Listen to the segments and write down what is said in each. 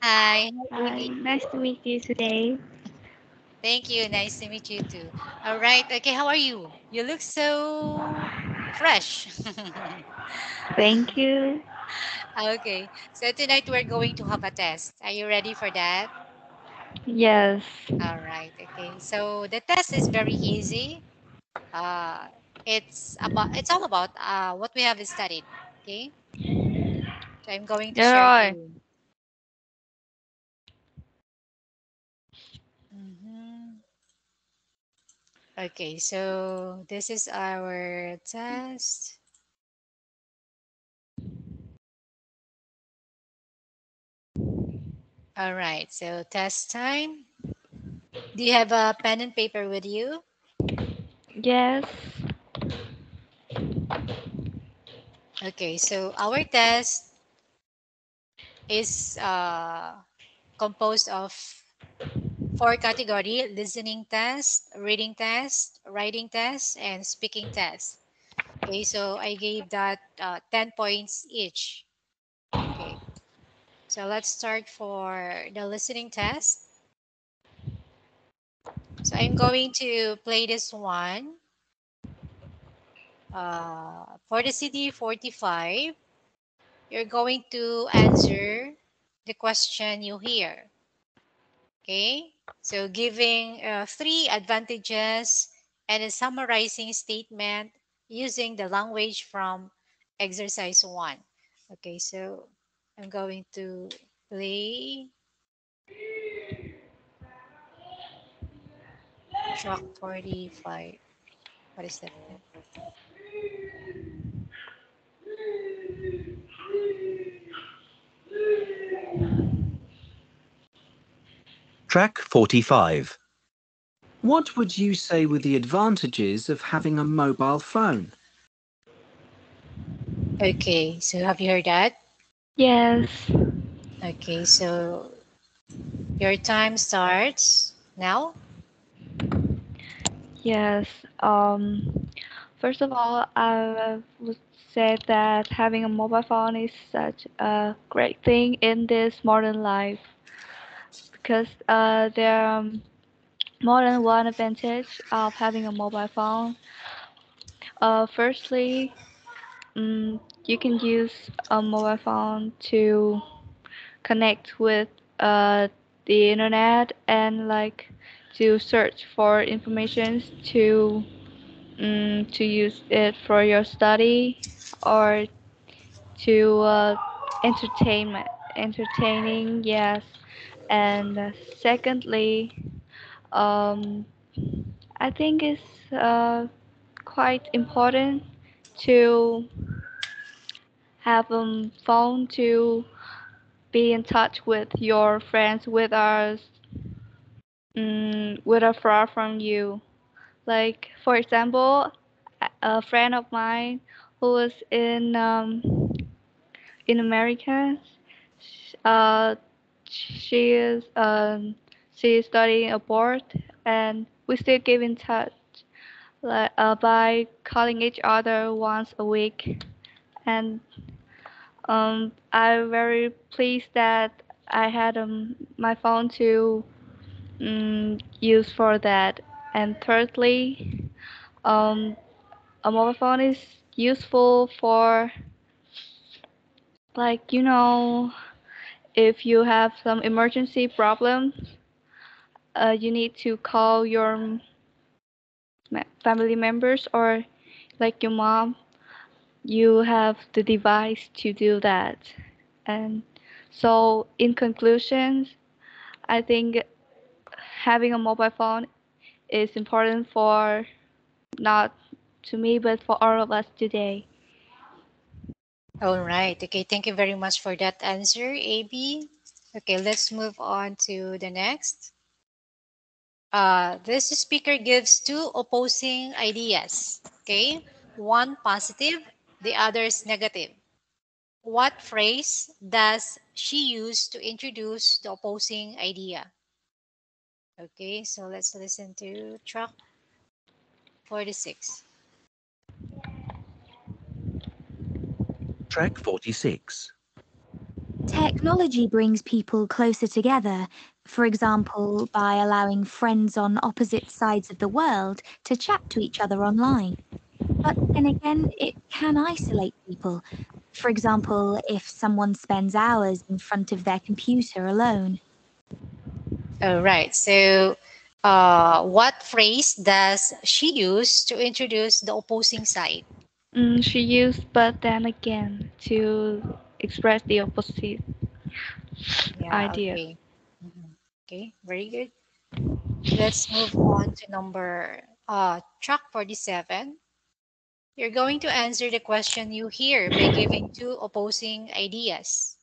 Hi, Hi, Evie. nice to meet you today. Thank you. Nice to meet you too. All right. Okay, how are you? You look so fresh. Thank you. Okay. So tonight we're going to have a test. Are you ready for that? Yes, All right. Okay. So the test is very easy. Uh it's all about what we have studied. Okay? So I'm going to share to Rồi. you. Mhm. Okay, so this is our test. All right, so test time. Do you have a pen and paper with you? Yes, Okay, so our test is composed of four category: listening test, reading test, writing test, and speaking test. Okay, so I gave that 10 points each. Okay, so let's start for the listening test. So I'm going to play this one. For the CD 45, you're going to answer the question you hear. Okay? So giving three advantages and a summarizing statement using the language from exercise one. Okay, so I'm going to play track 45. What is that? Track 45. What would you say were the advantages of having a mobile phone? Okay, so have you heard that? yes, Okay, so your time starts now. yes. First of all, I would say that having a mobile phone is such a great thing in this modern life because there are more than one advantage of having a mobile phone. Firstly, you can use a mobile phone to connect with the internet and like to search for information to use it for your study or to entertaining, yes. And secondly, um, I think it's quite important to have a phone to be in touch with your friends with a far from you. Like for example, a friend of mine who was in America, uh, she is she is studying abroad, and we still keep in touch like by calling each other once a week. And I'm very pleased that I had my phone to use for that. And thirdly, um, a mobile phone is useful for like if you have some emergency problems, you need to call your family members or like your mom. You have the device to do that. And so, in conclusion, I think having a mobile phone is important for not to me, but for all of us today. All right. Okay, thank you very much for that answer, AB. Okay, let's move on to the next. This speaker gives two opposing ideas. Okay, one positive, the other is negative. What phrase does she use to introduce the opposing idea? Okay, so let's listen to track 46. Track 46. Technology brings people closer together, for example, by allowing friends on opposite sides of the world to chat to each other online. But then again, it can isolate people. For example, if someone spends hours in front of their computer alone. All right. So, what phrase does she use to introduce the opposing side? She used but then again to express the opposite Yeah, idea. okay. Mhm. Okay, very good. Let's move on to number track 47. You're going to answer the question you hear by giving two opposing ideas.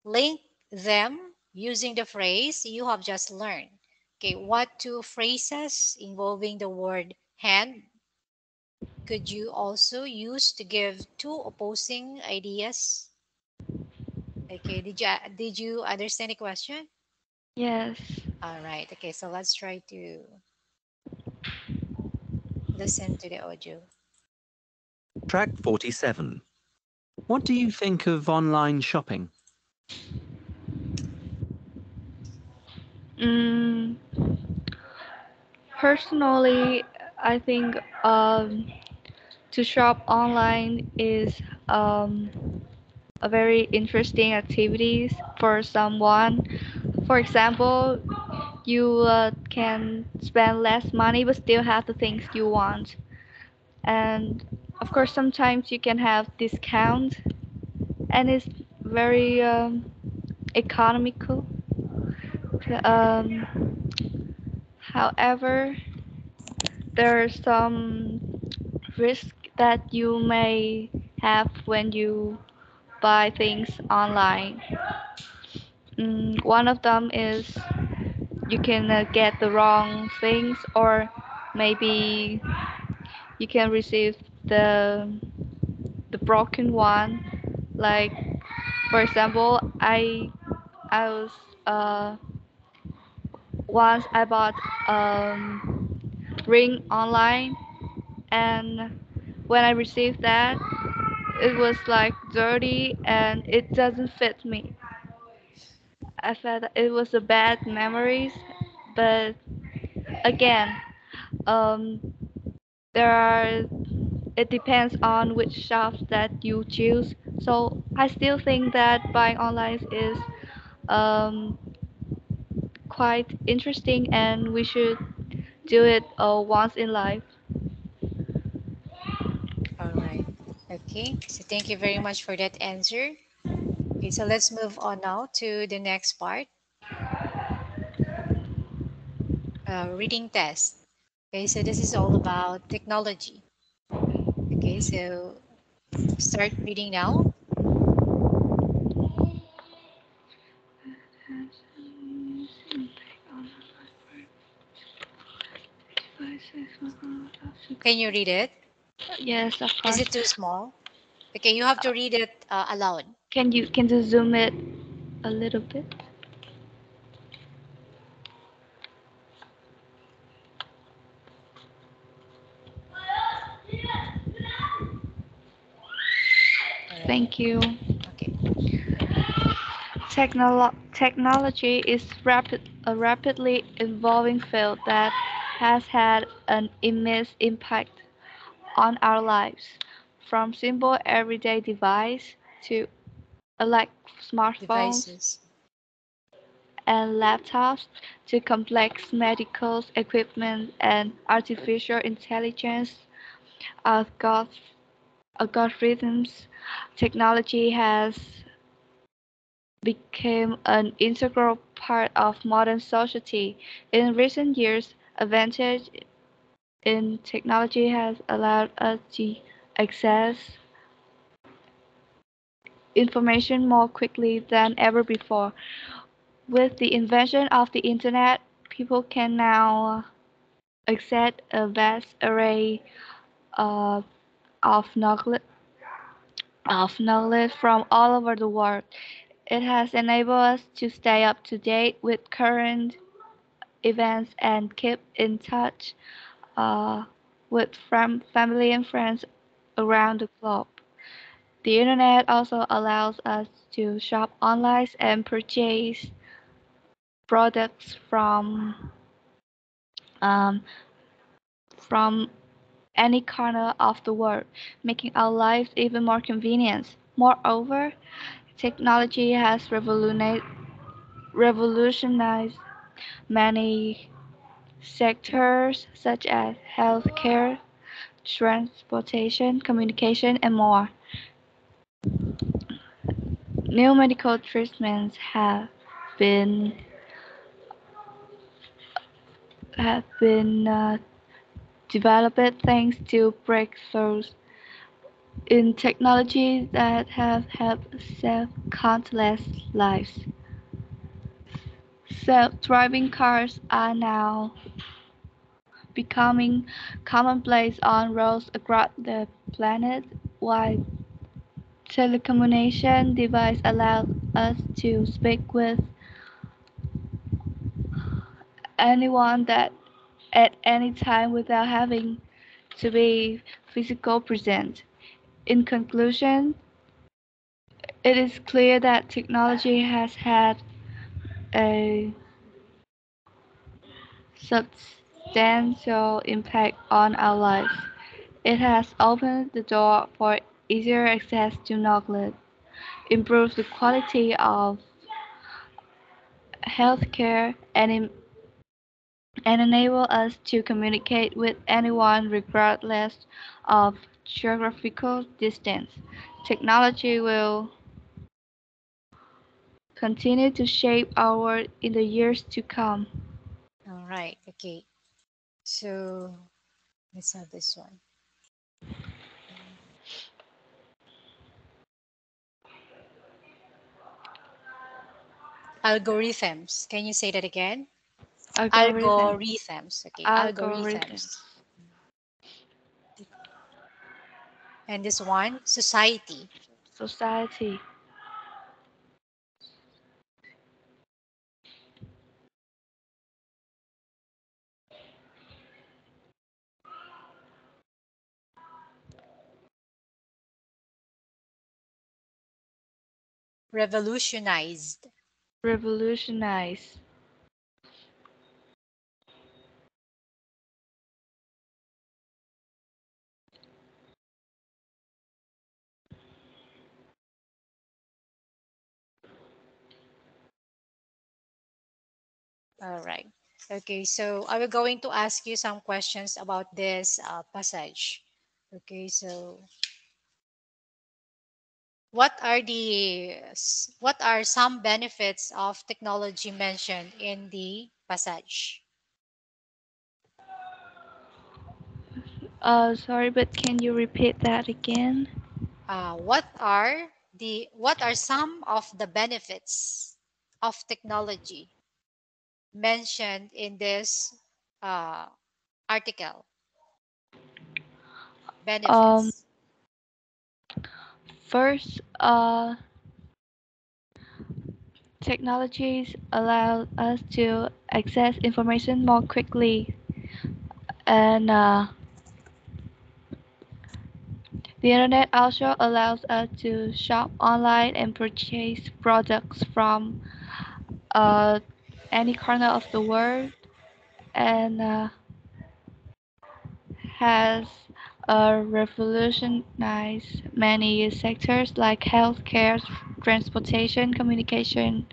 Link them using the phrase you have just learned. Okay, what two phrases involving the word hand could you also use to give two opposing ideas? Okay, did you understand the question? Yes. All right. Okay, so let's try to listen to the audio. Track 47. What do you think of online shopping? Mm, Personally, I think to shop online is um, a very interesting activity for someone. For example, you can spend less money but still have the things you want. And of course, sometimes you can have discount, and it's very economical. Um, However, there are some risk that you may have when you buy things online. One of them is you can get the wrong things, or maybe you can receive the the broken one. Like for example, I was uh, once I bought ring online, and when I received that, it was like dirty and it doesn't fit me. I felt that it was a bad memories, but again, um, there are. It depends on which shops that you choose. So I still think that buying online is um, quite interesting, and we should do it once in life. All right. Okay, so thank you very much for that answer. Okay, so let's move on now to the next part, reading test. Okay, so this is all about technology. Okay, so start reading now. Can you read it? Yes, of Is course. it too small? Okay, you have to read it aloud. Can you zoom it a little bit? All right. Thank you. Okay. Technology is a rapidly evolving field that has had an immense impact on our lives, from simple everyday device to like smartphones Devices. and laptops to complex medical equipment and artificial intelligence algorithms. Technology has became an integral part of modern society. In recent years, advantage in technology has allowed us to access information more quickly than ever before. With the invention of the internet, people can now access a vast array uh, of knowledge from all over the world. It has enabled us to stay up to date with current events and keep in touch uh, with family and friends around the globe. The internet also allows us to shop online and purchase products um, from any corner of the world, making our lives even more convenient. Moreover, technology has revolutionized many sectors such as healthcare, transportation, communication, and more. New medical treatments been have been developed thanks to breakthroughs in technology that have helped save countless lives. Self-driving cars are now becoming commonplace on roads across the planet, while telecommunication devices allow us to speak with anyone that at any time without having to be physically present. In conclusion, it is clear that technology has had a substantial impact on our lives. It has opened the door for easier access to knowledge, improved the quality of healthcare, and enable us to communicate with anyone regardless of geographical distance. Technology will continue to shape our world in the years to come. All right. Okay. So let's have this one. Algorithms. Can you say that again? Algorithm. Algorithms. Okay. Algorithm. Algorithms. And this one, society. Society. Revolutionized. Revolutionize. All right. Okay. So I will going to ask you some questions about this passage. Okay. So what are some benefits of technology mentioned in the passage? Sorry, but can you repeat that again? What are some of the benefits of technology mentioned in this uh, article? Um, Benefits. First, technologies allow us to access information more quickly, and the internet also allows us to shop online and purchase products from uh, any corner of the world, and has revolutionized many sectors like healthcare, transportation, communication,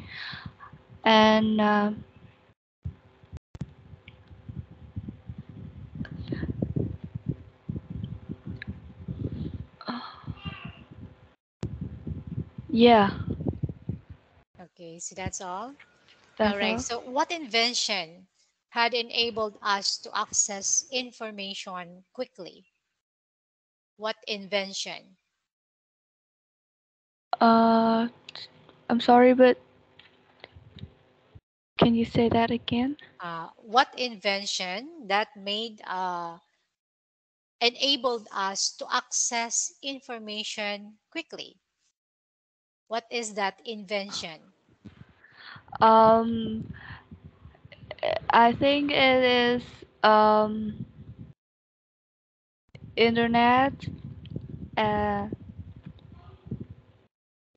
and yeah, Okay, so that's all. All that's right. all. So, what invention had enabled us to access information quickly? What invention? Uh, I'm sorry, but can you say that again? What invention that made enabled us to access information quickly? What is that invention? Um, I think it is um, internet. Uh,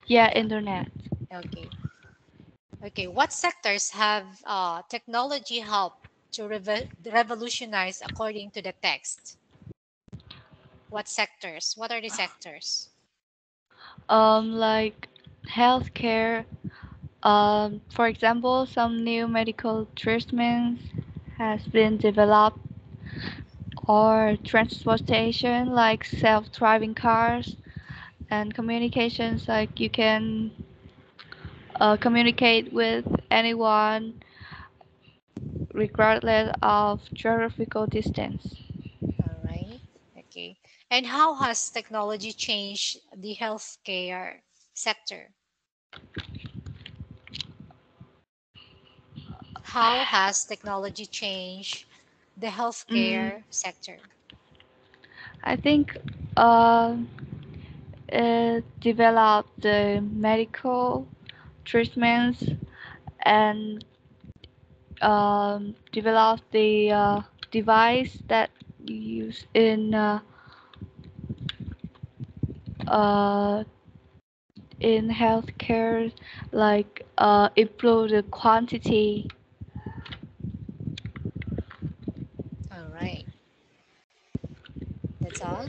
Yeah, internet. Okay. Okay. What sectors have technology helped to revolutionize according to the text? What sectors? What are the sectors? Like healthcare. For example, some new medical treatments has been developed, or transportation like self-driving cars, and communications like you can communicate with anyone regardless of geographical distance. All right. Okay. And how has technology changed the healthcare sector? How has technology changed the Mm, healthcare sector? I think uh, it developed the medical treatments and developed the device that you use uh, in healthcare, like improve the quantity. All right. That's all.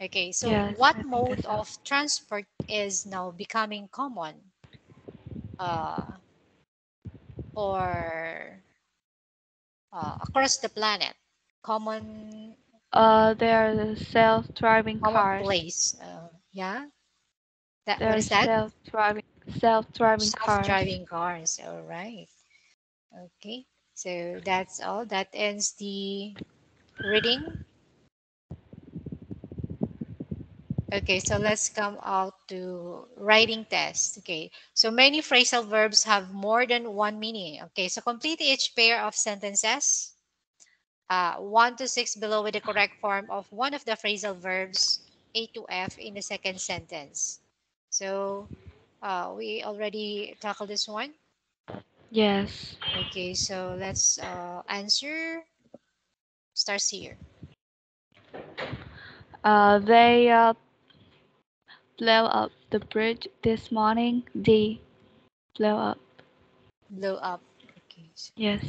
Okay. So, Yes, what I think mode that's all. of transport is now becoming common uh, or across the planet? Common, There are the self-driving cars. commonplace. Yeah. That There what are is that? self-driving cars. Self-driving cars. All right. Okay. So that's all. That ends the reading. Okay, so let's come out to writing test. Okay, so many phrasal verbs have more than one meaning. Okay, so complete each pair of sentences, 1 to 6 below with the correct form of one of the phrasal verbs, A to F, in the second sentence. So we already tackled this one. Yes. Okay, so let's answer. Starts here. They blew up the bridge this morning. They blew up. Blow up. Okay, Yes.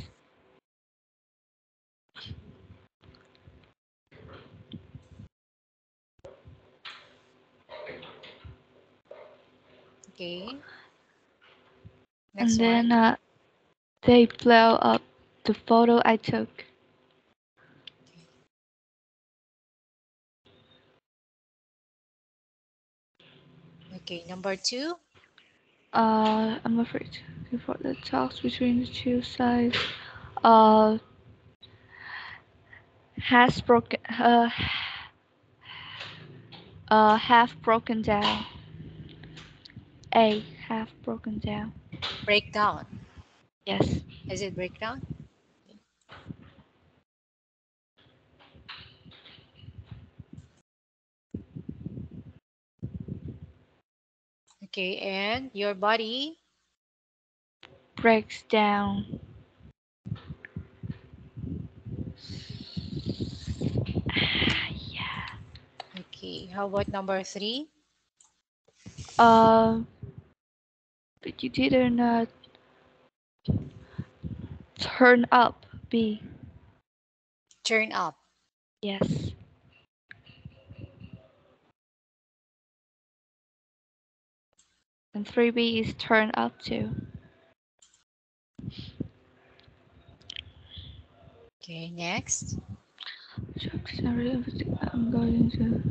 okay. Next And then one. they blew up the photo I took. Okay, number two. I'm afraid before the talks between the two sides uh, has broken half broken down. A half broken down. Breakdown. Yes. Is it breakdown? Okay, and your body. Breaks down. Yeah. Okay, how about number three? Uh, but you didn't turn up. B. Turn up. Yes. And 3B is turn up too. Okay, next. I'm going to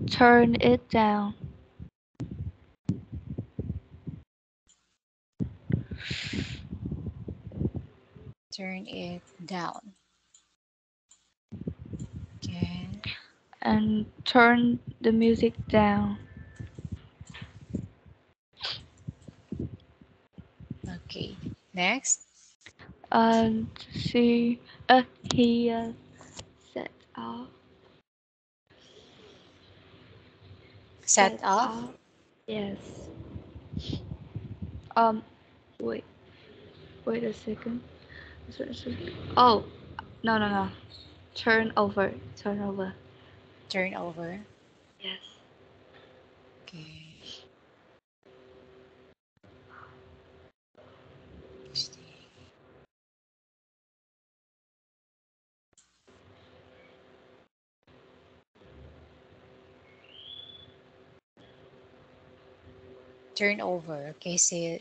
turn it down. Turn it down. Okay. And turn the music down. Okay, next. And see, he set off, Set set off. off. Yes. Um, wait, wait a second. Oh, no, no, no. Turn over, turn over. Turn over. Yes. Okay. Turn over. Okay, so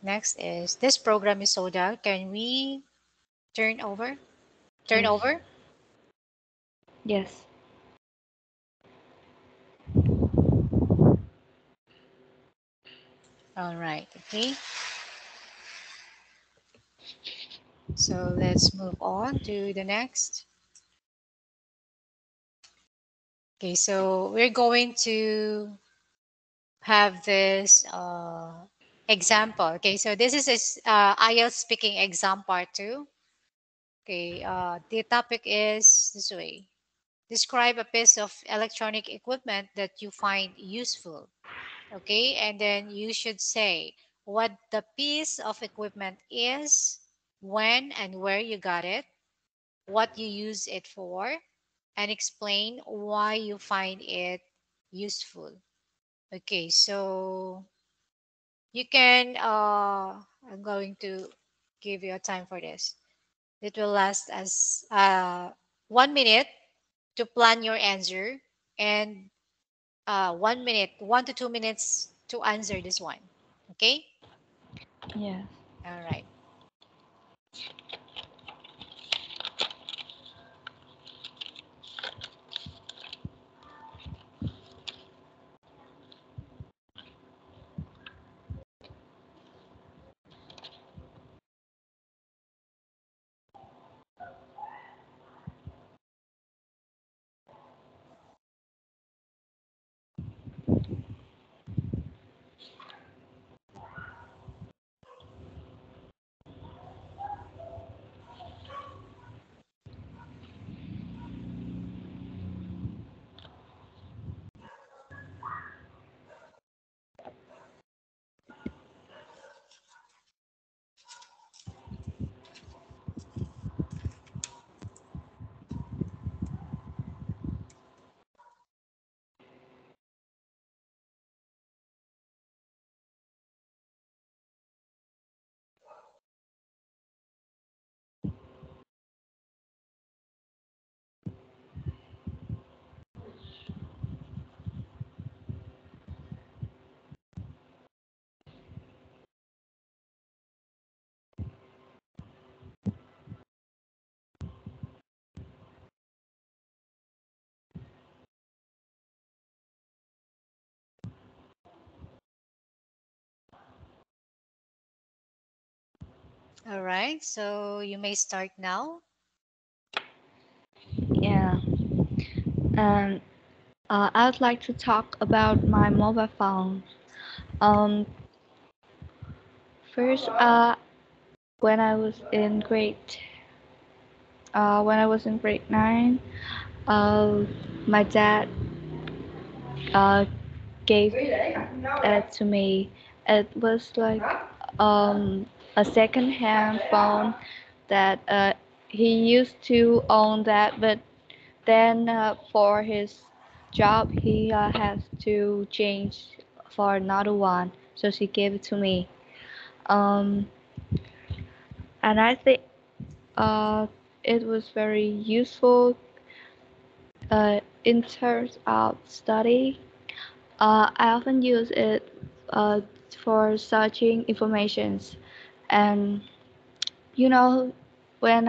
next is this program is sold out. Can we turn over? Turn Yes. over? Yes. All right. Okay. So let's move on to the next. Okay, so we're going to have this example. Okay, so this is IELTS speaking exam part two. Okay, the topic is this way. Describe a piece of electronic equipment that you find useful. Okay, and then you should say what the piece of equipment is, when and where you got it, what you use it for, and explain why you find it useful. Okay, so you can, I'm going to give you a time for this. It will last as 1 minute to plan your answer and 1 minute, 1 to 2 minutes to answer this one. Okay? Yes. All right. All right. So you may start now. Yeah. And I would like to talk about my mobile phone. Um, First, when I was in grade 9, uh, my dad uh, gave it to me. It was like a second-hand phone that he used to own that, but then for his job he has to change for another one, so she gave it to me. Um, and I think it was very useful in terms of study. I often use it uh, for searching informations, and you know, when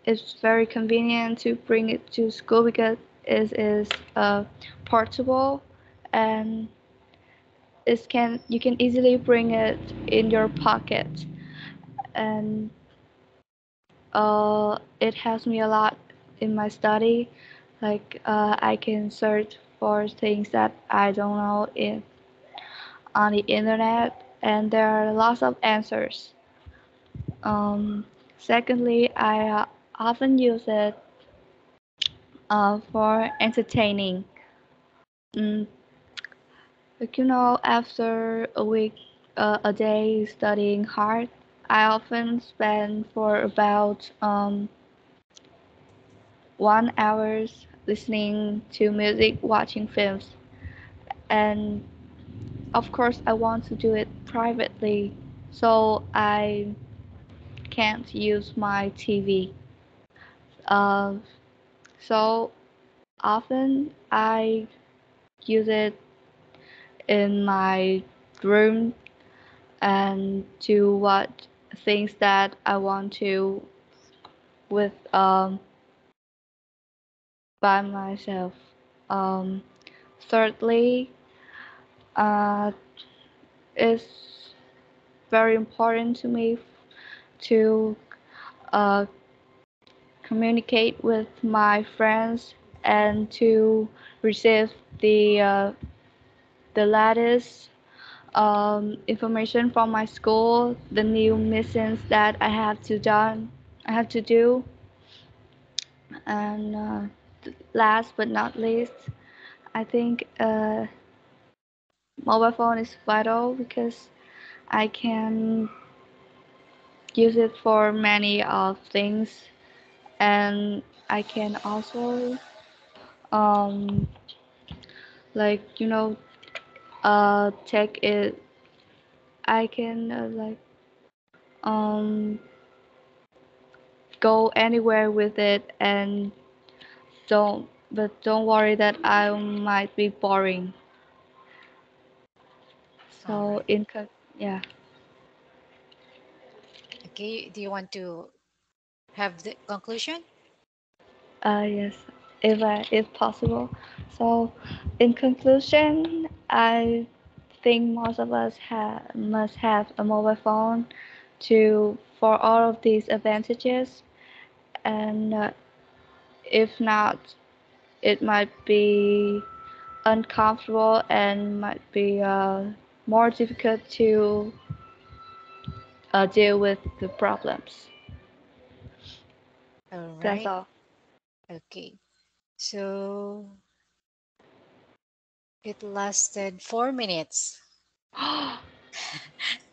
it's very convenient to bring it to school because it is portable, and it can you can easily bring it in your pocket, and it helps me a lot in my study. Like I can search for things that I don't know in on the internet, and there are lots of answers. Secondly, I often use it for entertaining. Mm, like after a week, a day studying hard, I often spend for about 1 hours listening to music, watching films, and of course I want to do it privately, so I can't use my TV. Uh, so often I use it in my room and to watch things that I want to with by myself. Um, Thirdly, uh, it's very important to me to uh, communicate with my friends and to receive the latest information from my school, the new missions that I have to do, and last but not least, I think mobile phone is vital because I can use it for many things, and I can also um, like take it. I can um, go anywhere with it and don't worry that I might be boring. All So right. yeah, Okay. Do you want to have the conclusion? yes, if possible. So in conclusion, I think most of us must have a mobile phone to for all of these advantages, and if not, it might be uncomfortable and might be more difficult to deal with the problems. All That's right. all. Okay. So it lasted 4 minutes.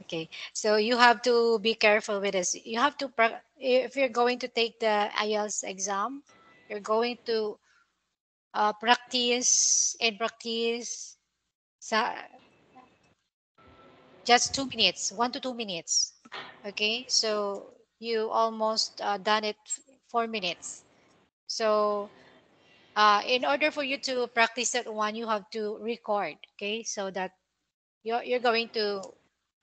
Okay. So you have to be careful with this. You have to, if you're going to take the IELTS exam, you're going to practice and practice sa just 2 minutes, 1 to 2 minutes. Okay. So you almost done it 4 minutes. So in order for you to practice that one, you have to record. Okay. So that you're going to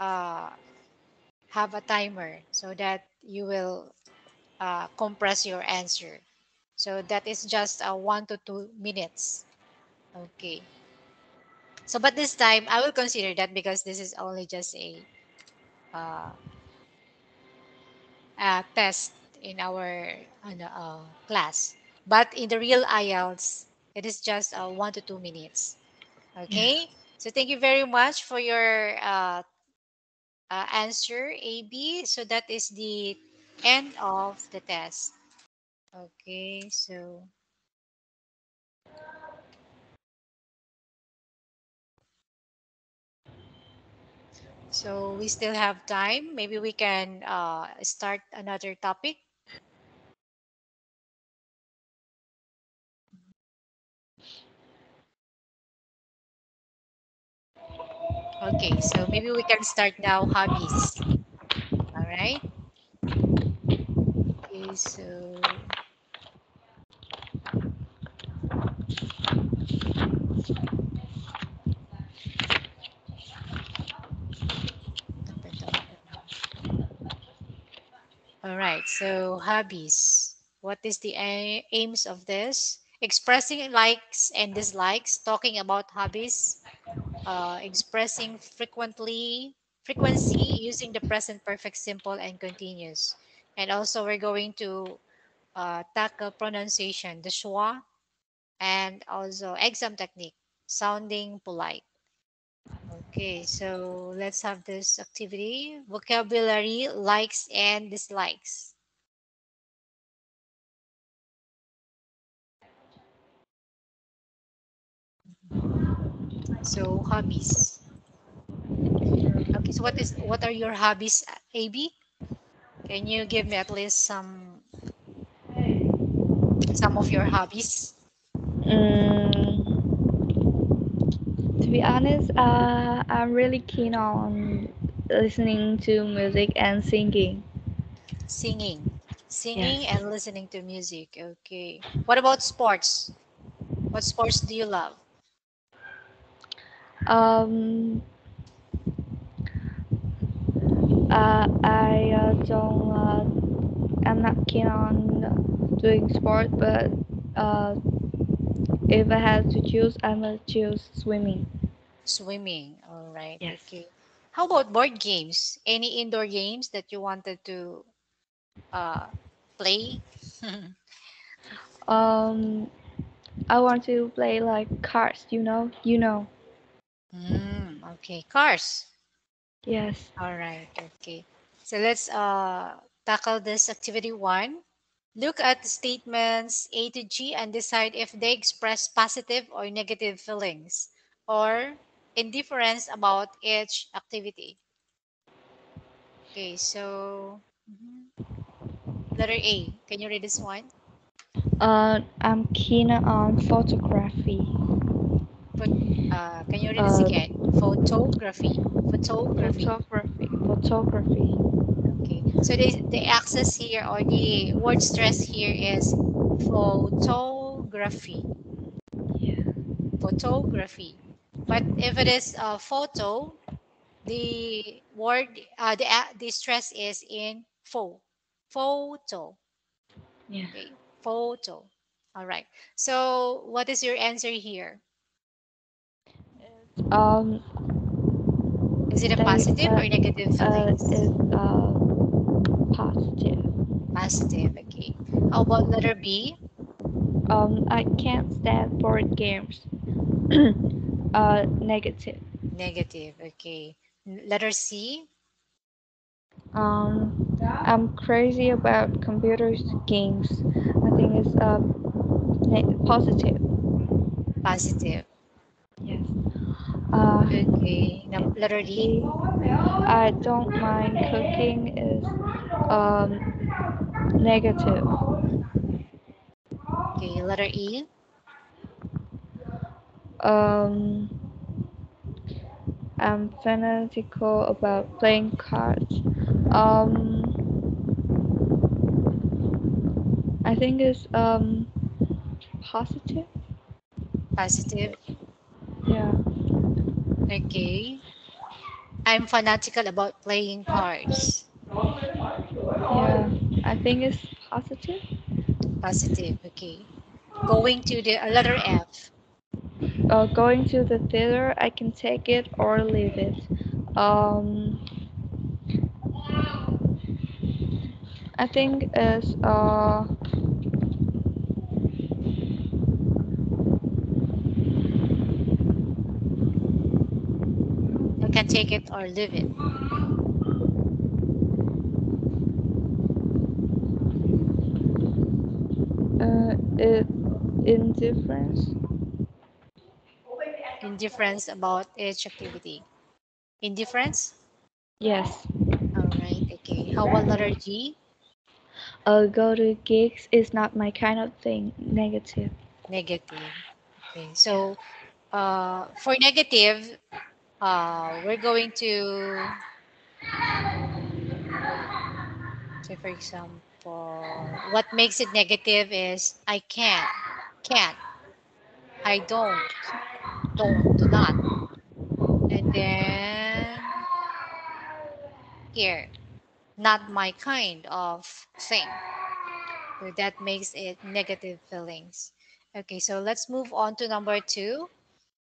uh, have a timer so that you will compress your answer. So that is just 1 to 2 minutes. Okay. So, but this time I will consider that because this is only just uh, a test in our class. But in the real IELTS, it is just 1 to 2 minutes. Okay. So thank you very much for your answer, AB. So that is the end of the test. Okay. So we still have time. Maybe we can start another topic. Okay, so maybe we can start now hobbies. All right. Okay, so all right. So hobbies. What is the aims of this? Expressing likes and dislikes, talking about hobbies, expressing frequency using the present perfect simple and continuous. And also we're going to tackle pronunciation, the schwa, and also exam technique, sounding polite. Okay, so let's have this activity. Vocabulary, likes and dislikes. So hobbies. Okay, so what are your hobbies, AB? Can you give me at least some of your hobbies? Mm, To be honest, I'm really keen on listening to music and singing. Singing. Singing Yes. and listening to music. Okay. What about sports? What sports do you love? Um, I don't. I'm not keen on doing sport, but uh, if I had to choose, I'm gonna choose swimming. Swimming. All right. Yes. Okay. How about board games? Any indoor games that you wanted to uh, play? Um, I want to play like cards. You know. You know. Okay. Cars. Yes. All right. Okay. So let's tackle this activity one. Look at the statements A to G and decide if they express positive or negative feelings or indifference about each activity. Okay, so letter A. Can you read this one? I'm keen on photography. Put, can you read this Uh, again? Photography. Photography. photography. Okay. So the access here or the word stress here is photography. Yeah. Photography. But if it is a photo, the word the stress is in photo. Yeah. Okay, photo. All right. So what is your answer here? Um, Is it a they positive or negative feelings? is positive. Positive. Okay. How about letter B? I can't stand board games. Negative. Negative. Okay. Letter C? I'm crazy about computer games. I think it's positive. Positive. Yes. Uh, Okay. Letter D? see, I don't mind cooking is negative. Okay. Letter E? Um, I'm fanatical about playing cards. Um, I think it's positive. Positive. Yeah, Okay. I'm fanatical about playing cards. yeah. I think it's positive. Positive. Okay. Going to the letter F. Going to the theater, I can take it or leave it. Um, I think it's I can take it or leave it. it indifference. Indifference about each activity. Indifference? Yes. All right. Okay. How about letter G? Go to gigs is not my kind of thing. Negative. Negative. Okay. Yeah. So, for negative, we're going to say, for example, what makes it negative is I can't, I don't, do not. And then here, not my kind of thing. So that makes it negative feelings. Okay, so let's move on to number two.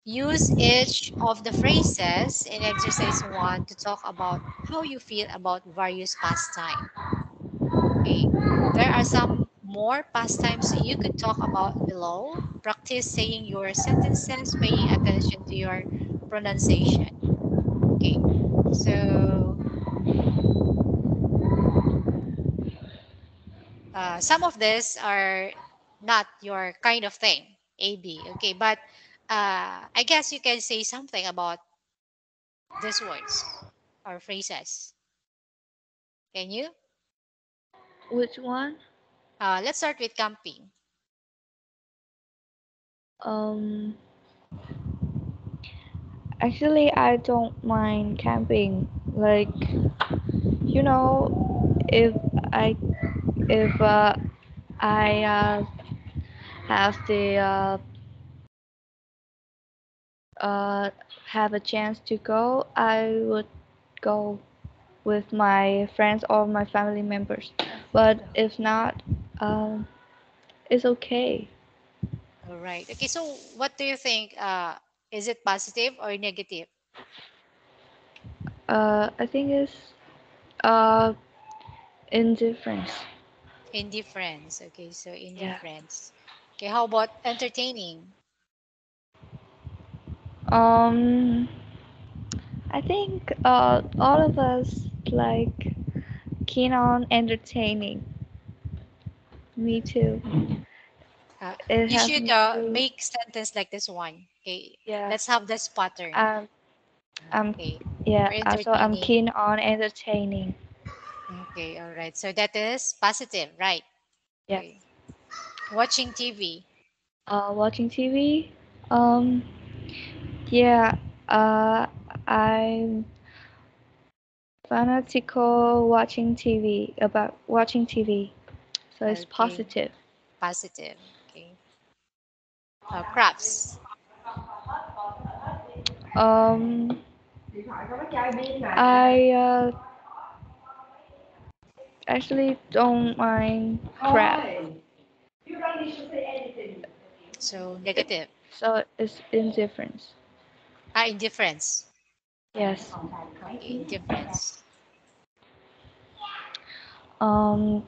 Use each of the phrases in exercise one to talk about how you feel about various pastime. Okay, there are some more pastimes that you could talk about below. Practice saying your sentences, paying attention to your pronunciation. Okay, so some of these are not your kind of thing, AB. Okay, but I guess you can say something about these words or phrases. Can you? Which one? Let's start with camping. Um, Actually, I don't mind camping. Like, you know, I if I have the uh, have a chance to go, I would go with my friends or my family members. But if not, um, it's okay. All right. Okay, so what do you think? Is it positive or negative? I think it's uh, indifference. Indifference. Okay, so Yeah. indifference. Okay, how about entertaining? Um, I think all of us like keen on entertaining. Me too. It You has should me too. make sentence like this one. Okay, Yeah. let's have this pattern. Um, I'm Okay, yeah. for So I'm entertaining. keen on entertaining. Okay, all right. So that is positive, right? Yes. Okay. Watching TV. Watching TV. Um, yeah. Uh, I'm fanatical watching TV about watching TV. So it's Okay, positive. positive. Okay. Crafts. Um, I actually don't mind crap. So negative. So it's indifference. Indifference. Yes. Okay, indifference. Um,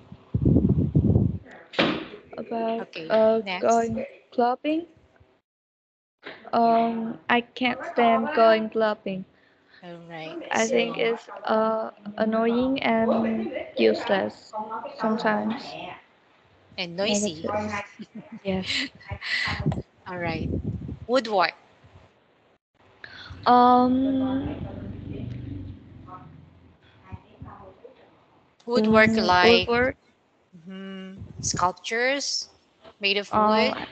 about Okay, next. going clubbing. I can't stand going clubbing. All right. I think So it's annoying and useless sometimes. and noisy. Negative. Yes. All right. Woodwork. Um, Woodwork like woodwork. sculptures made of wood Uh,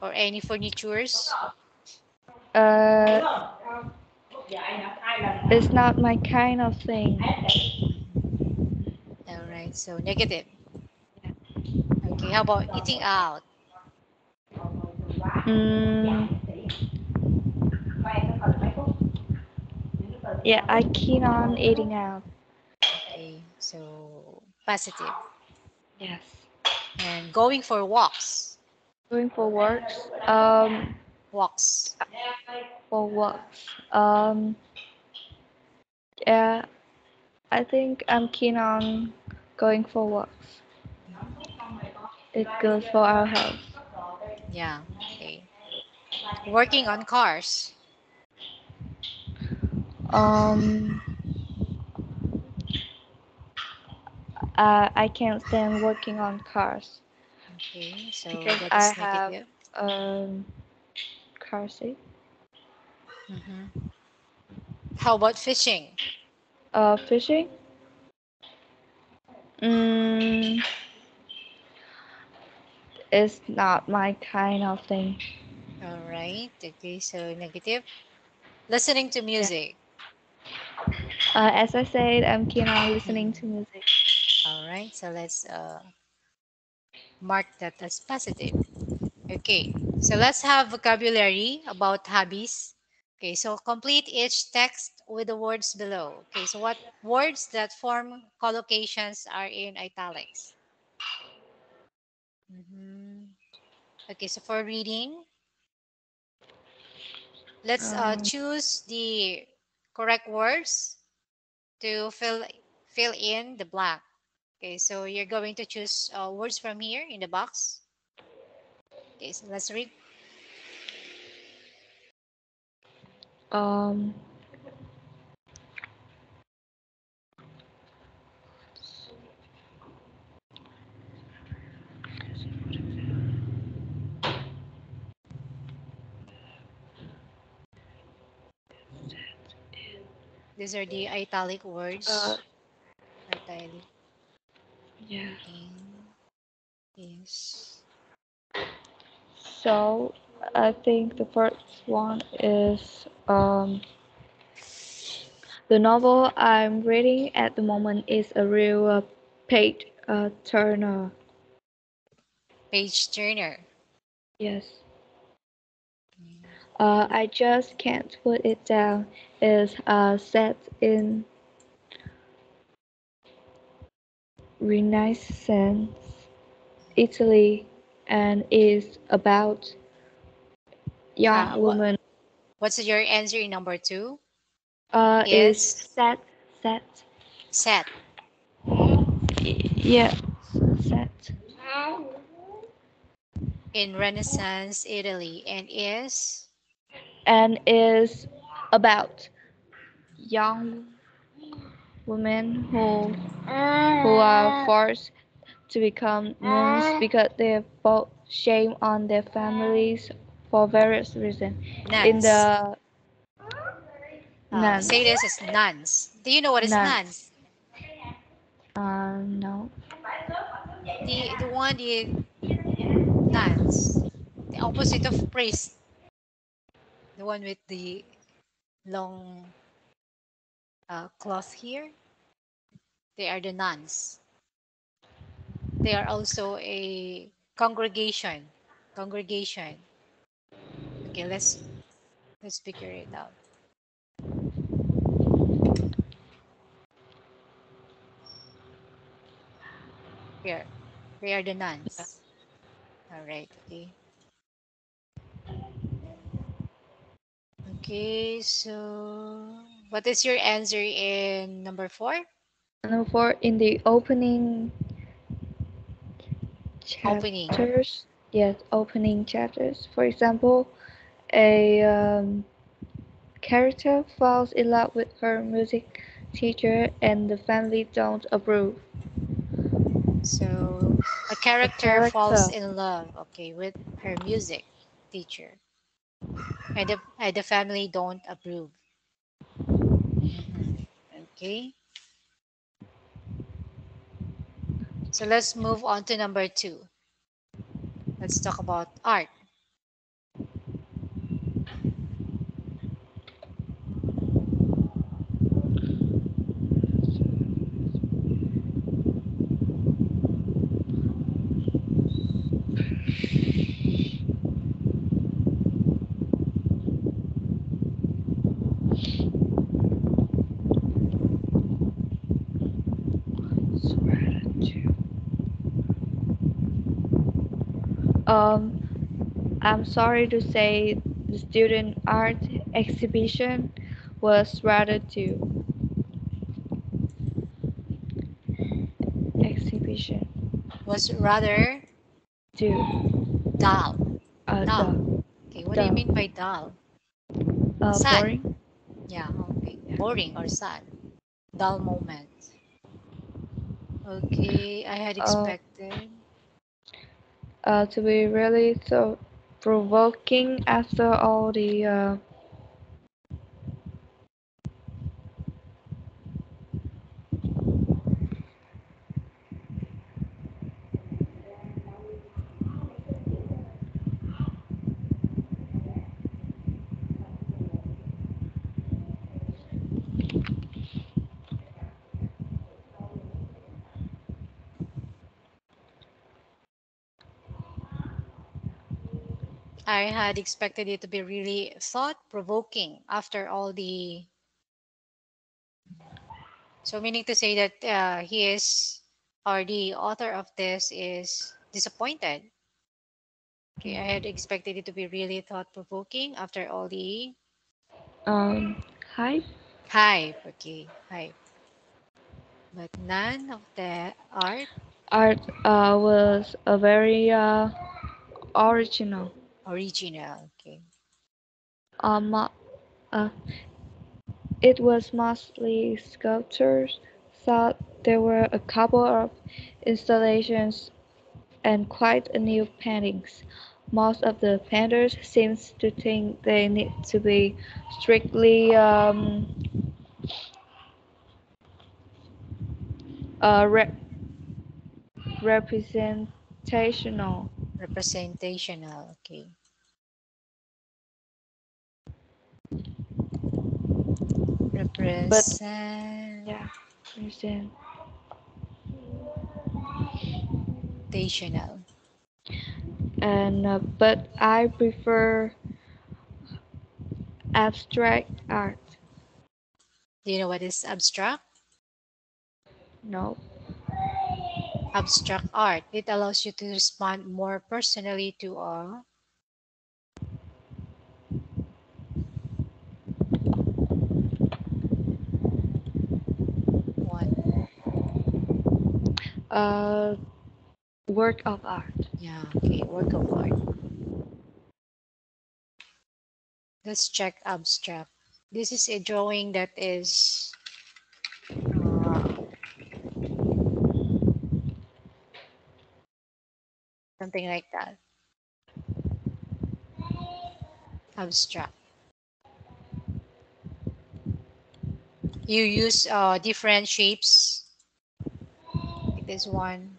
or any furnitures. uh, it's not my kind of thing. Mhm. All right. So negative. Okay. How about eating out? Mm, yeah, I keen on eating out. Okay. So positive. Yes. And going for walks. Going for works. Walks. For walks. Yeah, I think I'm keen on going for walks. Mhm. It's good for our health. Yeah. Okay. Working on cars. Um, I can't stand working on cars Okay. So because that I is have negative. um car seat. Mm-hmm. How about fishing? Fishing. Mm, it's not my kind of thing. All right. Okay. So negative. Listening to Yeah. music. As I said, I'm keen on listening Mhm. to music. All right. So let's mark that as positive. Okay, so let's have vocabulary about hobbies. Okay, so complete each text with the words below. Okay, so what words that form collocations are in italics? Mhm. Okay, so for reading, let's Um, choose the correct words to fill in the blank. Okay, so you're going to choose words from here in the box. Okay, so let's read. um, These are the italic uh, words. Italic yeah. in is So, I think the first one is the novel I'm reading at the moment is a real page turner. Page turner. Yes. Mm. I just can't put it down. It's set in Renaissance Italy and is about young Uh, what, woman. what's your answer in number two? Is Is set. set. Yes, set. In Renaissance Italy and is And is about young women who are forced to become nuns because they have brought shame on their families for various reasons. In nuns. the nuns, Say this as nuns. Do you know what is nuns. nuns? No. The one the nuns, the opposite of priest, the one with the long cloth here. They are the nuns. They are also a congregation. Congregation. Okay, let's figure it out. Here, they are the nuns. All right. Okay. Okay. So, what is your answer in number four? And for in the opening Opening. chapters, yes, opening chapters. For example, a character falls in love with her music teacher, and the family don't approve. So, a A character falls character. in love, okay, with her music teacher, and the family don't approve. Hmm. Okay. So let's move on to number two. Let's talk about art. I'm sorry to say the student art exhibition was rather to exhibition Was rather to dull. Dull. the Okay, what do you mean by the dull? Sad. boring. Yeah, okay. Boring or sad. Dull moment. Okay, I had Uh, expected. to be really so provoking after all the I had expected it to be really thought provoking after all the. So, meaning to say that he is, or the author of this is disappointed. Okay, I had expected it to be really thought provoking after all the um hype. hype. Okay, hype. But none of the art Art was a very original. original. Okay. Um, uh, it was mostly sculptures. Thought there were a couple of installations and quite a new paintings. Most of the painters seems to think they need to be strictly re- representational. Representational. Okay. Presentational. yeah, present. And but I prefer abstract art. Do you know what is abstract? No. Abstract art. It allows you to respond more personally to a what? Uh, work of art. Yeah, okay, work of art. Let's check abstract. This is a drawing that is uh, something like that. Abstract. You use different shapes like this one.